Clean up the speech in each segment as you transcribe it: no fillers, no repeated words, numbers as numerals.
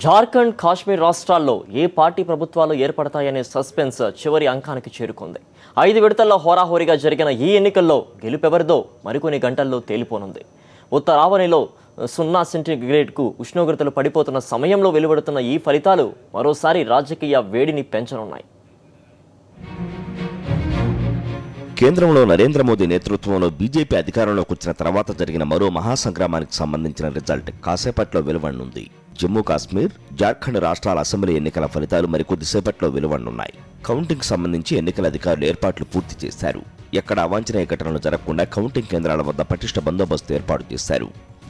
జార్ఖండ్, కాశ్మీర్ రాష్ట్రాల్లో ఏ పార్టీ ప్రభుత్వాలు ఏర్పడతాయనే సస్పెన్స్ చివరి అంకానికి చేరుకుంది. 5 విడతల్లో హోరాహోరీగా జరిగిన ఈ ఎన్నికల్లో గెలుపెవరిదో మరికొన్ని గంటల్లో తేలిపోనుంది. ఉత్తరావనిలో 0 సెంటీగ్రేడ్కు ఉష్ణోగ్రతలు పడిపోతున్న సమయంలో వెలువడుతున్న ఈ ఫలితాలు మరోసారి రాజకీయ వేడిని పెంచనున్నాయి. కేంద్రంలో నరేంద్ర మోదీ నేతృత్వంలో బీజేపీ అధికారంలోకి వచ్చిన తర్వాత జరిగిన మరో మహాసంగ్రామానికి సంబంధించిన రిజల్ట్ కాసేపట్లో వెలువడనుంది. జమ్మూ కాశ్మీర్, జార్ఖండ్ రాష్ట్రాల అసెంబ్లీ ఎన్నికల ఫలితాలు మరికొద్దిసేపట్లో వెలువడనున్నాయి. కౌంటింగ్ సంబంధించి ఎన్నికల అధికారులు ఏర్పాట్లు పూర్తి చేశారు. ఎక్కడ అవాంఛనీయ ఘటనలు జరగకుండా కౌంటింగ్ కేంద్రాల వద్ద పటిష్ట బందోబస్తు ఏర్పాటు చేశారు.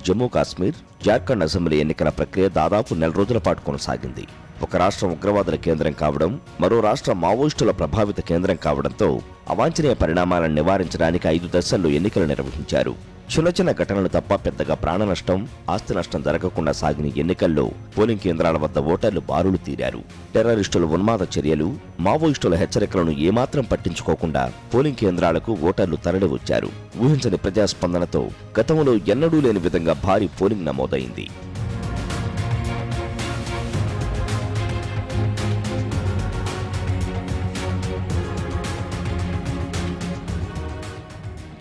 జమ్మూ కాశ్మీర్, జార్ఖండ్ అసెంబ్లీ ఎన్నికల ప్రక్రియ దాదాపు 4 రోజుల పాటు కొనసాగింది. ఒక రాష్ట్రం ఉగ్రవాదుల కేంద్రం కావడం, మరో రాష్ట్రం మావోయిస్టుల ప్రభావిత కేంద్రం కావడంతో అవాంఛనీయ పరిణామాలను నివారించడానికి 5 దశల్లో ఎన్నికలు నిర్వహించారు. చిన్న చిన్న ఘటనలు తప్ప పెద్దగా ప్రాణ నష్టం, ఆస్తి నష్టం జరగకుండా సాగిన ఎన్నికల్లో పోలింగ్ కేంద్రాల వద్ద ఓటర్లు బారులు తీరారు. టెర్రరిస్టుల ఉన్మాద చర్యలు, మావోయిస్టుల హెచ్చరికలను ఏమాత్రం పట్టించుకోకుండా పోలింగ్ కేంద్రాలకు ఓటర్లు తరలివచ్చారు. ఊహించని ప్రజాస్పందనతో గతంలో ఎన్నడూ లేని విధంగా భారీ పోలింగ్ నమోదైంది.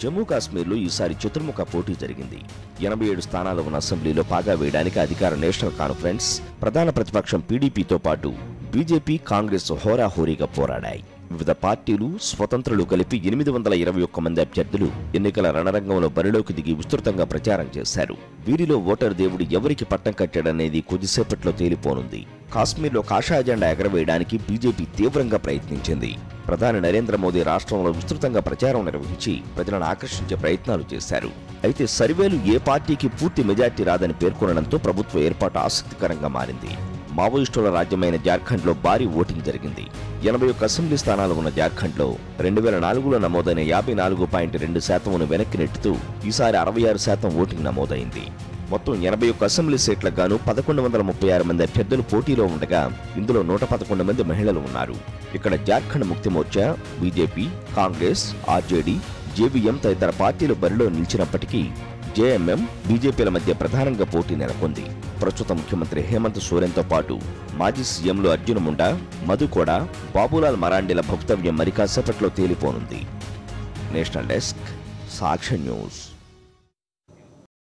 జమ్మూ కాశ్మీర్లో ఈసారి చతుర్ముఖ పోటీ జరిగింది. 87 స్థానాలు ఉన్న అసెంబ్లీలో పాగా వేయడానికి అధికార నేషనల్ కాన్ఫరెన్స్, ప్రధాన ప్రతిపక్షం పీడీపీతో పాటు బీజేపీ, కాంగ్రెస్ హోరాహోరీగా పోరాడాయి. వివిధ పార్టీలు, స్వతంత్రులు కలిపి 821 మంది అభ్యర్థులు ఎన్నికల రణరంగంలో బరిలోకి దిగి విస్తృతంగా ప్రచారం చేశారు. వీరిలో ఓటరు దేవుడు ఎవరికి పట్టం కట్టాడనేది కొద్దిసేపట్లో తేలిపోనుంది. కాశ్మీర్లో కాషాయ జెండా ఎగరవేయడానికి బీజేపీ తీవ్రంగా ప్రయత్నించింది. ప్రధాని నరేంద్ర మోదీ రాష్ట్రంలో విస్తృతంగా ప్రచారం నిర్వహించి ప్రజలను ఆకర్షించే ప్రయత్నాలు చేశారు. అయితే సర్వేలు ఏ పార్టీకి పూర్తి మెజార్టీ రాదని పేర్కొనడంతో ప్రభుత్వ ఏర్పాటు ఆసక్తికరంగా మారింది. మావోయిస్టుల రాజ్యమైన జార్ఖండ్లో భారీ ఓటింగ్ జరిగింది. 81 అసెంబ్లీ స్థానాలు ఉన్న జార్ఖండ్లో 2004లో నమోదైన 54.2% వెనక్కి నెట్టుతూ ఈసారి 66% ఓటింగ్ నమోదైంది. మొత్తం 81 అసెంబ్లీ సీట్లకు గాను 1136 మంది అభ్యర్థులు పోటీలో ఉండగా ఇందులో 111 మంది మహిళలు ఉన్నారు. ఇక్కడ జార్ఖండ్ ముక్తి Morcha, BJP, Congress, RJD, JVM తదితర పార్టీలు బరిలో నిలిచినప్పటికీ జేఎంఎం, బీజేపీల మధ్య ప్రధానంగా పోటీ నెలకొంది. ప్రస్తుత ముఖ్యమంత్రి హేమంత్ సోరెన్తో పాటు మాజీ సీఎంలు అర్జున్ ముండా, మధు కోడా, బాబులాల్ మరాండీల భవితవ్యం మరి కాసేపట్లో తేలిపోనుంది. నేషనల్ డెస్క్, సాక్షి న్యూస్.